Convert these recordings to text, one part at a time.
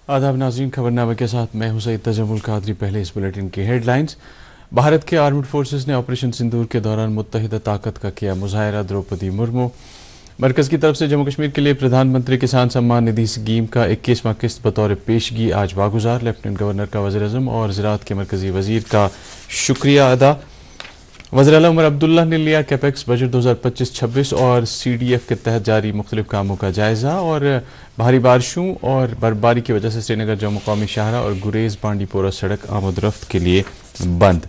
आदाब नाज़रीन, खबरनामे के साथ मैं हूं सईद तजम्मुल कादरी। पहले इस बुलेटिन की हेडलाइंस। भारत के आर्म्ड फोर्सेस ने ऑपरेशन सिंदूर के दौरान मुत्तहिदा ताकत का किया मुजाहरा। द्रौपदी मुर्मू। मरकज़ की तरफ से जम्मू कश्मीर के लिए प्रधानमंत्री किसान सम्मान निधि स्कीम का 21वां किस्त बतौर पेशगी आज वागुजार। लेफ्टिनेंट गवर्नर का वज़ीर-ए-आज़म और ज़राअत के मरकज़ी वज़ीर का शुक्रिया अदा। वज़ीर आला उमर अब्दुल्ला ने लिया कैपेक्स बजट 2025-26 और CDF के तहत जारी मुख्तलिफ कामों का जायज़ा। और भारी बारिशों और बर्फबारी की वजह से श्रीनगर जम्मू कौमी शाहरा और गुरेज बांडीपोरा सड़क आमद-रफ्त के लिए बंद।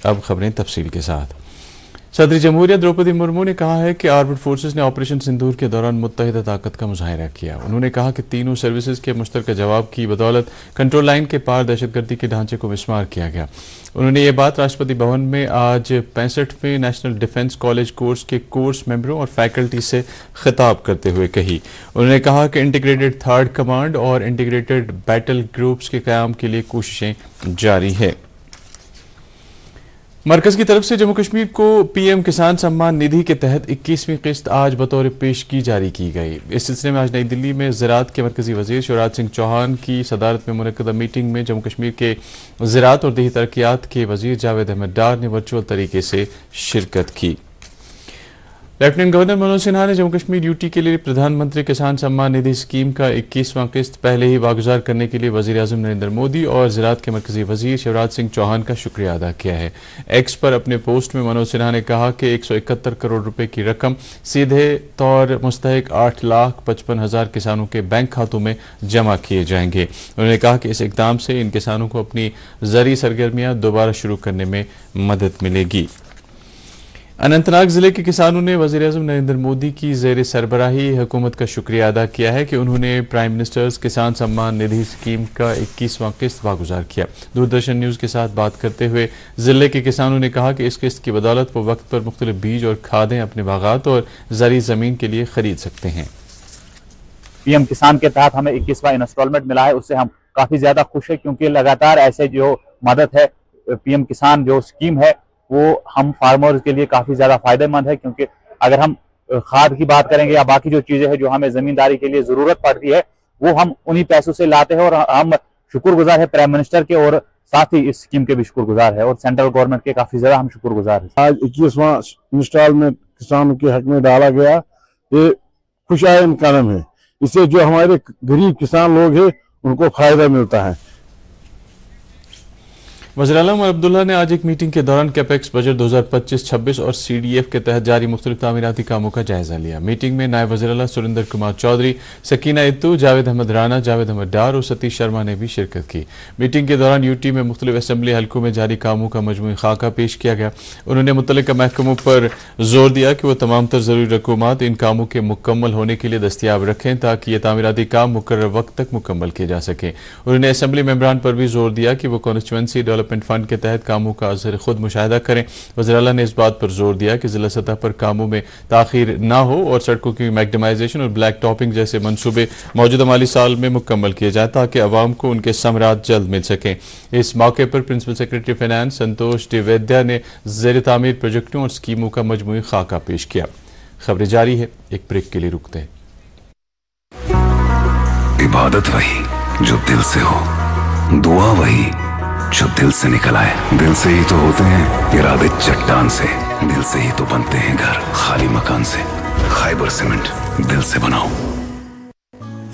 अब खबरें तफसील के साथ। सदर जमहूरिया द्रौपदी मुर्मू ने कहा है कि आर्म्ड फोर्सेस ने ऑपरेशन सिंदूर के दौरान मुत्तहिदा ताकत का मुजाहरा किया। उन्होंने कहा कि तीनों सर्विसेज के मुश्तरका जवाब की बदौलत कंट्रोल लाइन के पार दहशतगर्दी के ढांचे को मिसमार किया गया। उन्होंने ये बात राष्ट्रपति भवन में आज 65वें नेशनल डिफेंस कॉलेज कोर्स के कोर्स मेंबरों और फैकल्टी से खिताब करते हुए कही। उन्होंने कहा कि इंटीग्रेटेड थर्ड कमांड और इंटीग्रेटेड बैटल ग्रुप्स के क़याम के लिए कोशिशें जारी है। मरकज की तरफ से जम्मू कश्मीर को PM किसान सम्मान निधि के तहत 21वीं किस्त आज बतौर पेशगी जारी की गई। इस सिलसिले में आज नई दिल्ली में ज़राअत के मरकजी वज़ीर शिवराज सिंह चौहान की सदारत में मुनक्कदा मीटिंग में जम्मू कश्मीर के ज़राअत और देही तरक्कियात के वज़ीर जावेद अहमद डार ने वर्चुअल तरीके से शिरकत की। लेफ्टिनेंट गवर्नर मनोज सिन्हा ने जम्मू कश्मीर UT के लिए प्रधानमंत्री किसान सम्मान निधि स्कीम का 21वां किस्त पहले ही वागुजार करने के लिए वज़ीर-ए-आज़म नरेंद्र मोदी और ज़राअत के मरकजी वज़ीर शिवराज सिंह चौहान का शुक्रिया अदा किया है। एक्स पर अपने पोस्ट में मनोज सिन्हा ने कहा कि 171 करोड़ रुपए की रकम सीधे तौर मुस्तहिक 8,55,000 किसानों के बैंक खातों में जमा किए जाएंगे। उन्होंने कहा कि इस इक़दाम से इन किसानों को अपनी ज़रूरी सरगर्मियां दोबारा शुरू करने में मदद मिलेगी। अनंतनाग जिले के किसानों ने वज़ीर-ए-आज़म नरेंद्र मोदी की ज़ेर सरबराही हुकूमत का शुक्रिया अदा किया है कि उन्होंने प्राइम मिनिस्टर्स किसान सम्मान निधि स्कीम का 21वां किस्त वागुजार किया। दूरदर्शन न्यूज़ के साथ बात करते हुए जिले के किसानों ने कहा कि इस किस्त की बदौलत वो वक्त पर मुख्तलिफ बीज और खादें अपने बागात और ज़रूरी ज़मीन के लिए खरीद सकते हैं। PM किसान के तहत हमें 21वां इंस्टॉलमेंट मिला है, उससे हम काफ़ी ज़्यादा खुश है, क्योंकि लगातार ऐसे जो मदद है PM किसान जो स्कीम है वो हम फार्मर्स के लिए काफी ज्यादा फायदेमंद है। क्योंकि अगर हम खाद की बात करेंगे या बाकी जो चीजें हैं जो हमें जमींदारी के लिए जरूरत पड़ती है वो हम उन्हीं पैसों से लाते हैं। और हम शुक्रगुजार है प्राइम मिनिस्टर के और साथ ही इस स्कीम के भी शुक्रगुजार है और सेंट्रल गवर्नमेंट के काफी ज्यादा हम शुक्रगुजार है। आज 21वां इंस्टॉलमेंट किसानों के हक में डाला गया, ये खुशाइन कदम है। इससे जो हमारे गरीब किसान लोग हैं उनको फायदा मिलता है। वज़ीर आला उमर अब्दुल्ला ने आज एक मीटिंग के दौरान कैपेक्स बजट 2025-26 और CDF के तहत जारी मुख्तलिफ तामीराती कामों का जायजा लिया। मीटिंग में नायब वज़ीर आला सुरेंद्र कुमार चौधरी, सकीना इत्तू, जावेद अहमद राना, जावेद अहमद डार और सतीश शर्मा ने भी शिरकत की। मीटिंग के दौरान UT में मुख्तलिफ असम्बली हल्कों में जारी कामों का मजमूई खाका पेश किया गया। उन्होंने मुतल्लिका महकमों पर जोर दिया कि वह तमाम तर ज़रूरी रकूमात इन कामों के मुकम्मल होने के लिए दस्तियाब रखें ताकि ये तामीराती काम मुकर्रर वक्त तक मुकम्मल किए जा सकें। उन्होंने असम्बली मेंबरान पर भी जोर दिया कि वो कॉन्स्टिट्यूएंसी डेवलपमेंट फंड के तहत कामों का असर खुद मुशाहिदा करें। वज़ीर आला ने इस बात पर जोर दिया कि जिला सतह पर कामों में ताखीर ना हो और सड़कों की मैग्डमाइजेशन और ब्लैक टॉपिंग जैसे मंसूबे मौजूदा माली साल में मुकम्मल किए जाए ताकि अवाम को उनके समरात जल्द मिल सकें। इस मौके पर प्रिंसिपल सेक्रेटरी फाइनेंस संतोष द्विवेद्या ने ज़ेर तामीर प्रोजेक्टों और स्कीमों का मजमूई खाका पेश किया। खबरें जारी है, एक ब्रेक के लिए रुकते हैं। इबादत वही जो दिल से हो, दुआ वही जो दिल से निकल आए। दिल से ही तो होते हैं इरादे चट्टान से, दिल से ही तो बनते हैं घर खाली मकान से। खैबर सीमेंट, दिल से बनाओ।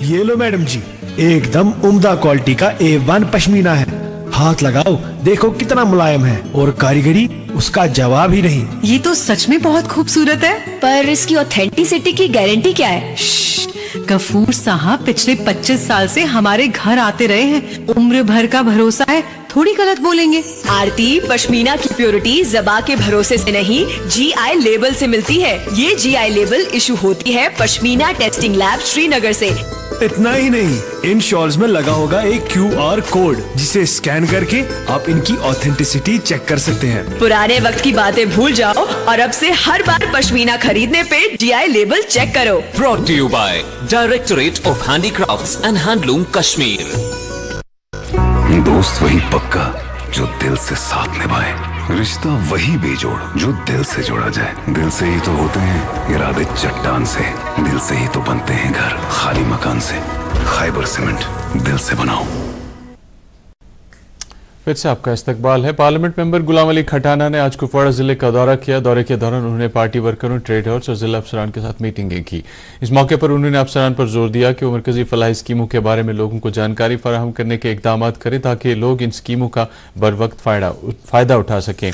ये लो मैडम जी, एकदम उम्दा क्वालिटी का A1 पश्मीना है। हाथ लगाओ, देखो कितना मुलायम है और कारीगरी उसका जवाब ही नहीं। ये तो सच में बहुत खूबसूरत है, पर इसकी ऑथेंटिसिटी की गारंटी क्या है? गफूर साहब पिछले 25 साल से हमारे घर आते रहे हैं, उम्र भर का भरोसा है, थोड़ी गलत बोलेंगे। आरती पश्मीना की प्योरिटी ज़बा के भरोसे से नहीं GI लेबल से मिलती है। ये GI लेबल इशू होती है पश्मीना टेस्टिंग लैब श्रीनगर से। इतना ही नहीं, इन शॉल्स में लगा होगा एक QR कोड जिसे स्कैन करके आप इनकी ऑथेंटिसिटी चेक कर सकते हैं। पुराने वक्त की बातें भूल जाओ और अब से हर बार पश्मीना खरीदने पे GI लेबल चेक करो। Brought to you by Directorate of Handicrafts and Handloom Kashmir। दोस्त वही पक्का जो दिल से साथ निभाए। रिश्ता वही बेजोड़ जो दिल से जोड़ा जाए। दिल से ही तो होते हैं इरादे चट्टान से, दिल से ही तो बनते हैं घर खाली मकान से। खैबर सीमेंट, दिल से बनाओ। फिर से आपका इस्तकबाल है। पार्लियामेंट मेंबर गुलाम अली खटाना ने आज कुपवाड़ा जिले का दौरा किया। दौरे के दौरान उन्होंने पार्टी वर्करों, ट्रेड हाउस और जिला अफसरान के साथ मीटिंगें की। इस मौके पर उन्होंने अफसरान पर जोर दिया कि वो मरकजी फलाही स्कीमों के बारे में लोगों को जानकारी फराहम करने के इकदाम करें ताकि लोग इन स्कीमों का बर वक्त फ़ायदा उठा सकें।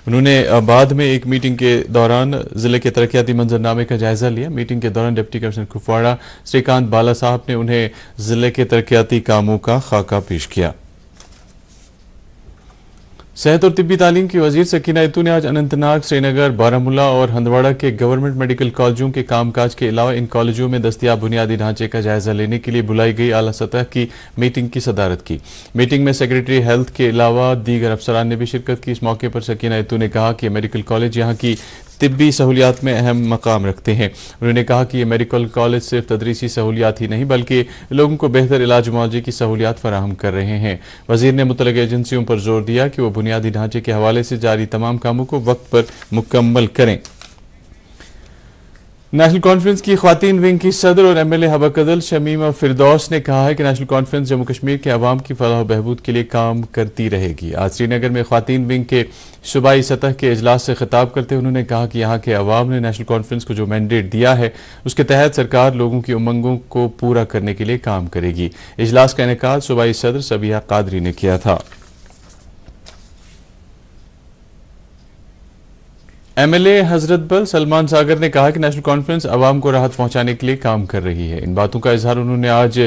उन्होंने बाद में एक मीटिंग के दौरान जिले के तरक्याती मंजरनामे का जायजा लिया। मीटिंग के दौरान डिप्टी कमिश्नर कुपवाड़ा श्रीकांत बाला साहब ने उन्हें जिले के तरक्याती कामों का खाका पेश किया। सेहत और तिब्बी तालीम की वजीर सकीना इतू ने आज अनंतनाग, श्रीनगर, बारामूला और हंदवाड़ा के गवर्नमेंट मेडिकल कॉलेजों के कामकाज के अलावा इन कॉलेजों में दस्तयाब बुनियादी ढांचे का जायजा लेने के लिए बुलाई गई आला सतह की मीटिंग की सदारत की। मीटिंग में सेक्रेटरी हेल्थ के अलावा दीगर अफसरान ने भी शिरकत की। इस मौके पर सकीना इतू ने कहा कि मेडिकल कॉलेज यहाँ की तिब्बी सहूलियात में अहम मकाम रखते हैं। उन्होंने कहा कि ये मेडिकल कॉलेज सिर्फ तदरीसी सहूलियात ही नहीं बल्कि लोगों को बेहतर इलाज मुआवजे की सहूलियात फराहम कर रहे हैं। वजीर ने मुतल्लिक़ एजेंसियों पर जोर दिया कि वो बुनियादी ढांचे के हवाले से जारी तमाम कामों को वक्त पर मुकम्मल करें। नेशनल कॉन्फ्रेंस की ख्वातीन विंग की सदर और एमएलए हबा कदल शमीमा फिरदौस ने कहा है कि नेशनल कॉन्फ्रेंस जम्मू कश्मीर के अवाम की फलाह बहबूद के लिए काम करती रहेगी। आज श्रीनगर में ख्वातीन विंग के सूबाई सतह के इजलास से खिताब करते हुए उन्होंने कहा कि यहाँ के अवाम ने नेशनल कॉन्फ्रेंस को जो मैंडेट दिया है उसके तहत सरकार लोगों की उमंगों को पूरा करने के लिए काम करेगी। इजलास का इनेकाद सूबाई सदर सबिया कादरी ने किया था। एमएलए हजरत बल सलमान सागर ने कहा कि नेशनल कॉन्फ्रेंस अवाम को राहत पहुंचाने के लिए काम कर रही है। इन बातों का इजहार उन्होंने आज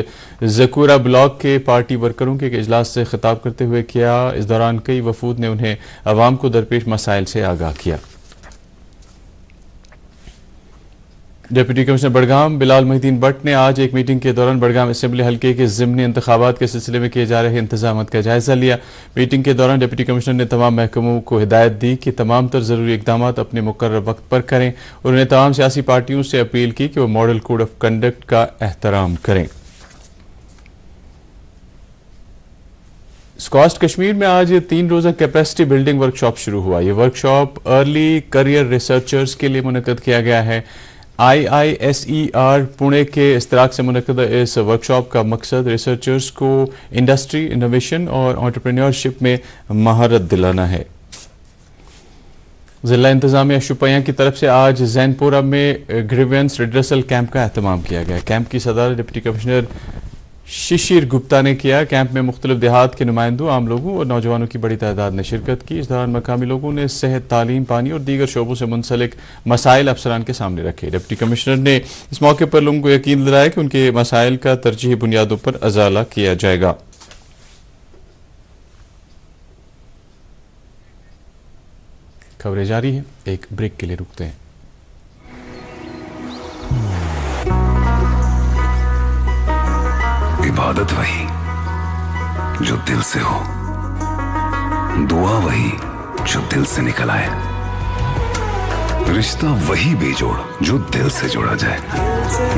जकूरा ब्लॉक के पार्टी वर्करों के इजलास से खिताब करते हुए किया। इस दौरान कई वफूद ने उन्हें अवाम को दरपेश मसाइल से आगाह किया। डिप्टी कमिश्नर बड़गाम बिलाल मोहिद्दीन भट्ट ने आज एक मीटिंग के दौरान बड़गाम असेंबली हल्के के ज़िमनी इंतखाबात के सिलसिले में किए जा रहे इंतजामात का जायजा लिया। मीटिंग के दौरान डिप्टी कमिश्नर ने तमाम महकमों को हिदायत दी कि तमाम तर ज़रूरी इकदाम अपने मुकर्रर वक्त पर करें। उन्होंने तमाम सियासी पार्टियों से अपील की कि वो मॉडल कोड ऑफ कंडक्ट का एहतराम करें। स्कॉस्ट कश्मीर में आज 3 रोज़ा कैपेसिटी बिल्डिंग वर्कशॉप शुरू हुआ। ये वर्कशॉप अर्ली करियर रिसर्चर्स के लिए मुनक्कद किया गया है। IISER पुणे के इश्तराक से मुनक्कद इस वर्कशॉप का मकसद रिसर्चर्स को इंडस्ट्री, इनोवेशन और एंटरप्रेन्योरशिप में महारत दिलाना है। जिला इंतजामिया शुपियां की तरफ से आज जैनपुरा में ग्रीवेंस रिड्रेसल कैंप का एहतमाम किया गया। कैंप की सदारत डिप्टी कमिश्नर शिशिर गुप्ता ने किया। कैंप में मुख्तलिफ देहात के नुमाइंदों, आम लोगों और नौजवानों की बड़ी तादाद ने शिरकत की। इस दौरान मकामी लोगों ने सेहत, तालीम, पानी और दीगर शोबों से मुंसलिक मसाइल अफसरान के सामने रखे। डिप्टी कमिश्नर ने इस मौके पर लोगों को यकीन दिलाया कि उनके मसाइल का तरजीही बुनियादों पर अजाला किया जाएगा। खबरें जारी है, एक ब्रेक के लिए रुकते हैं। इबादत वही जो दिल से हो, दुआ वही जो दिल से निकल आए, रिश्ता वही बेजोड़ जो दिल से जोड़ा जाए।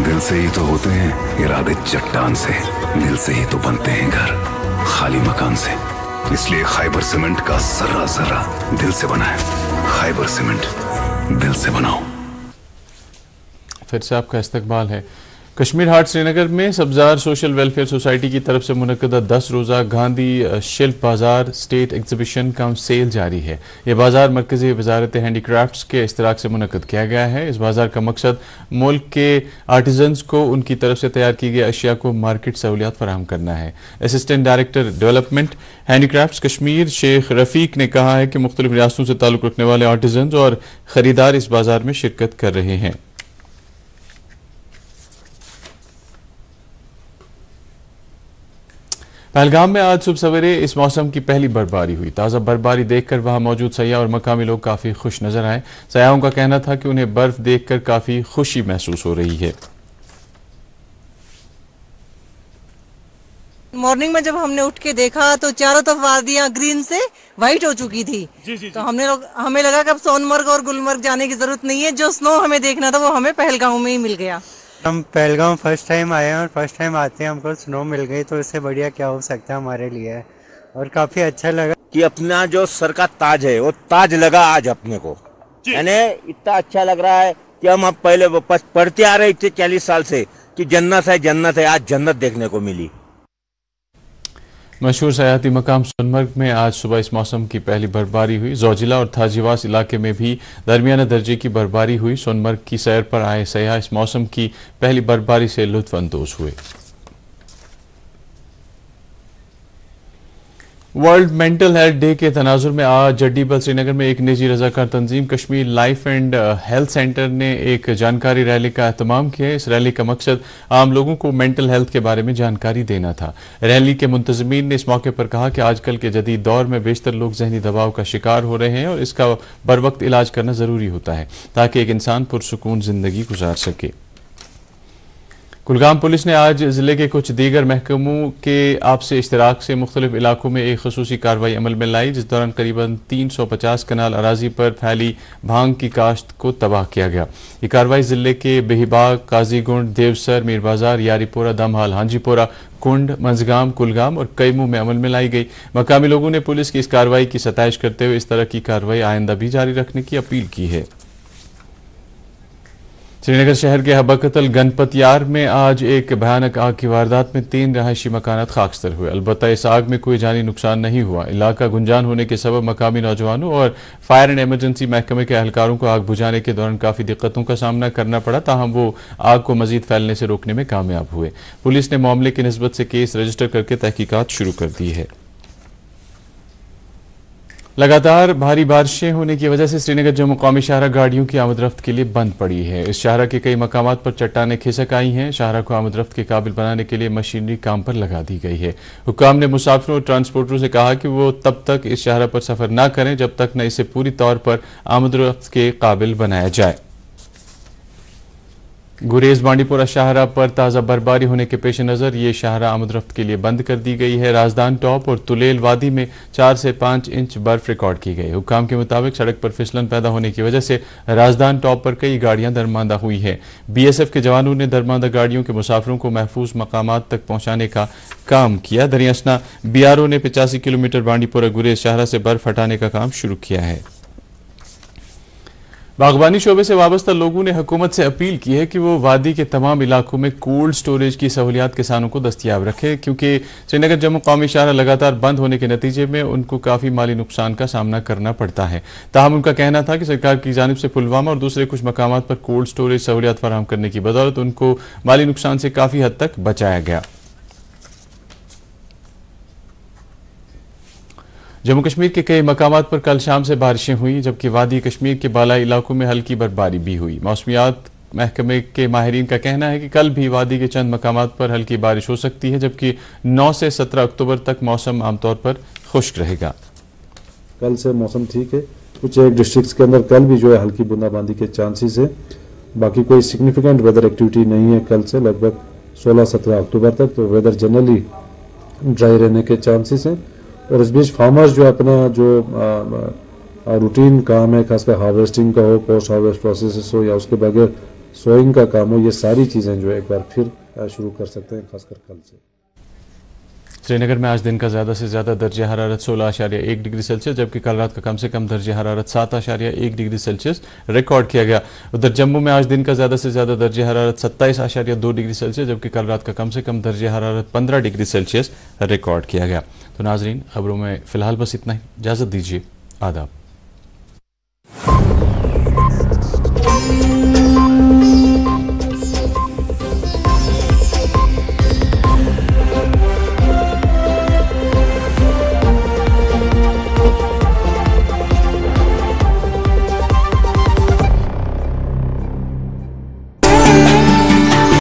दिल से ही तो होते हैं इरादे चट्टान से, दिल से ही तो बनते हैं घर खाली मकान से। इसलिए खैबर सीमेंट का जर्रा जर्रा दिल से बना है। खैबर सीमेंट, दिल से बनाओ। फिर से आपका इस्तकबाल है। कश्मीर हाट श्रीनगर में सब्जार सोशल वेलफेयर सोसाइटी की तरफ से मुनक्कदा 10 रोज़ा गांधी शिल्प बाजार स्टेट एग्जीबिशन कम सेल जारी है। यह बाजार मरकजी वजारत हैंडीक्राफ्ट्स के इश्तराक से मुनक्कद किया गया है। इस बाजार का मकसद मुल्क के आर्टिजन्स को उनकी तरफ से तैयार की गई अशिया को मार्केट सहूलियात फराहम करना है। Assistant director development handicrafts Kashmir Sheikh Rafiq ने कहा है कि मुख्तलिफ रियासतों से ताल्लुक़ रखने वाले आर्टिजन्स और ख़रीदार इस बाजार में शिरकत कर रहे हैं। पहलगाम में आज सुबह सवेरे इस मौसम की पहली बर्फबारी हुई। ताज़ा बर्फबारी देखकर वहां मौजूद सयाह और मकामी लोग काफ़ी खुश नजर आए। सयाहों का कहना था कि उन्हें बर्फ देखकर काफ़ी खुशी महसूस हो रही है। मॉर्निंग में जब हमने उठ के देखा तो चारों तरफ वादियां ग्रीन से वाइट हो चुकी थी। तो हमें लगा कि अब सोनमर्ग और गुलमर्ग जाने की जरूरत नहीं है, जो स्नो हमें देखना था वो हमें पहलगाम में ही मिल गया। हम पहलगाम फर्स्ट टाइम आए हैं और फर्स्ट टाइम आते हैं हमको स्नो मिल गई, तो इससे बढ़िया क्या हो सकता है हमारे लिए। और काफ़ी अच्छा लगा कि अपना जो सर का ताज है वो ताज लगा आज अपने को, यानी इतना अच्छा लग रहा है कि हम पहले पढ़ते आ रहे थे 40 साल से कि जन्नत है, आज जन्नत देखने को मिली। मशहूर सयाहती मकाम सोनमर्ग में आज सुबह इस मौसम की पहली बर्फबारी हुई। जोजिला और थाजीवास इलाके में भी दरमियाना दर्जे की बर्फबारी हुई। सोनमर्ग की सैर पर आए सयाह इस मौसम की पहली बर्फबारी से लुत्फ अंदोज हुए। वर्ल्ड मेंटल हेल्थ डे के तनाजुर में आज जड्डीबल श्रीनगर में एक निजी रजाकार तंजीम Kashmir Life and Health Centre ने एक जानकारी रैली का एहतमाम किया। इस रैली का मकसद आम लोगों को मेंटल हेल्थ के बारे में जानकारी देना था। रैली के मुंतजमीन ने इस मौके पर कहा कि आजकल के जदीद दौर में बेशतर लोग जहनी दबाव का शिकार हो रहे हैं और इसका बरवक्त इलाज करना जरूरी होता है ताकि एक इंसान पुरसुकून जिंदगी गुजार सके। कुलगाम पुलिस ने आज जिले के कुछ दीगर महकमों के आपसी इश्तराक से मुख्तलिफ इलाकों में एक खसूसी कार्रवाई अमल में लाई, जिस दौरान करीबन 350 कनाल अराजी पर फैली भांग की काश्त को तबाह किया गया। ये कार्रवाई जिले के बेहिबाग, काजीगुंड, देवसर, मीर बाजार, यारीपोरा, दमहाल, हांजीपोरा, कुंड, मंजगाम, कुलगाम और कैमू में अमल में लाई गई। मकामी लोगों ने पुलिस की इस कार्रवाई की सताइश करते हुए इस तरह की कार्रवाई आइंदा भी जारी रखने की अपील की है। श्रीनगर शहर के हबकतल गणपत यार में आज एक भयानक आग की वारदात में 3 रहायशी मकानात खाकस्तर हुए। अलबत्ता इस आग में कोई जानी नुकसान नहीं हुआ। इलाका गुंजान होने के सबब मकामी नौजवानों और फायर एंड एमरजेंसी महकमे के एहलकारों को आग बुझाने के दौरान काफी दिक्कतों का सामना करना पड़ा, ताहम वो आग को मजीद फैलने से रोकने में कामयाब हुए। पुलिस ने मामले की निस्बत से केस रजिस्टर करके तहकीकात शुरू कर दी है। लगातार भारी बारिशें होने की वजह से श्रीनगर जम्मू कौमी शाहरा गाड़ियों की आमदरफ्त के लिए बंद पड़ी है। इस शाहरा के कई मकामात पर चट्टानें खिसक आई हैं। शाहरा को आमदरफ्त के काबिल बनाने के लिए मशीनरी काम पर लगा दी गई है। हुक्काम ने मुसाफिरों और ट्रांसपोर्टरों से कहा कि वो तब तक इस शाहरा पर सफर न करें जब तक न इसे पूरी तौर पर आमदरफ्त के काबिल बनाया जाए। गुरेज बांडीपोरा शाहरा पर ताज़ा बर्फबारी होने के पेश नज़र ये शाहरा आमदरफ्त के लिए बंद कर दी गई है। राजदान टॉप और तुलेल वादी में 4 से 5 इंच बर्फ रिकॉर्ड की गई। हुक्काम के मुताबिक सड़क पर फिसलन पैदा होने की वजह से राजदान टॉप पर कई गाड़ियां दरमांदा हुई हैं। BSF के जवानों ने दरमांदा गाड़ियों के मुसाफिरों को महफूज मकामात तक पहुंचाने का काम किया। दरियासना BRO ने 85 किलोमीटर बांडीपोरा गुरेज शाहरा से बर्फ हटाने का काम शुरू किया है। बागबानी शोबे से वाबस्ता लोगों ने हुकूमत से अपील की है कि वो वादी के तमाम इलाकों में कोल्ड स्टोरेज की सहूलियात किसानों को दस्तियाब रखे, क्योंकि श्रीनगर जम्मू कौमी शाहरा लगातार बंद होने के नतीजे में उनको काफ़ी माली नुकसान का सामना करना पड़ता है। ताहम उनका कहना था कि सरकार की जानिब से पुलवामा और दूसरे कुछ मकामात पर कोल्ड स्टोरेज सहूलियात फराहम करने की बदौलत उनको माली नुकसान से काफ़ी हद तक बचाया गया। जम्मू कश्मीर के कई मकामात पर कल शाम से बारिशें हुई, जबकि वादी कश्मीर के बालाई इलाकों में हल्की बर्फबारी भी हुई। मौसमियात महकमे के माहिरीन का कहना है कि कल भी वादी के चंद मकामात पर हल्की बारिश हो सकती है, जबकि 9 से 17 अक्टूबर तक मौसम आमतौर पर खुश्क रहेगा। कल से मौसम ठीक है। कुछ एक डिस्ट्रिक्ट्स के अंदर कल भी जो है हल्की बूंदाबांदी के चांसेस है। बाकी कोई सिग्निफिकेंट वेदर एक्टिविटी नहीं है कल से लगभग 16-17 अक्टूबर तक। तो वेदर जनरली ड्राई रहने के चांसेस हैं। और इस बीच फार्मर्स जो अपना जो रूटीन काम है, खासकर हार्वेस्टिंग का हो, पोस्ट हार्वेस्ट प्रोसेस हो या उसके बगैर सोइंग का काम हो, ये सारी चीज़ें जो एक बार फिर शुरू कर सकते हैं, खासकर कल से। श्रीनगर में आज दिन का ज़्यादा से ज़्यादा दर्जा हरारत 16.1 डिग्री सेल्सियस, जबकि कल रात का कम से कम दर्जा हरारत 7.1 डिग्री सेल्सियस रिकॉर्ड किया गया। उधर जम्मू में आज दिन का ज़्यादा से ज़्यादा दर्जा हरारत 27.2 डिग्री सेल्सियस, जबकि कल रात का कम से कम दर्जा हरारत 15 डिग्री सेल्सियस रिकॉर्ड किया गया। तो नाजरीन, खबरों में फ़िलहाल बस इतना ही। इजाज़त दीजिए। आदाब।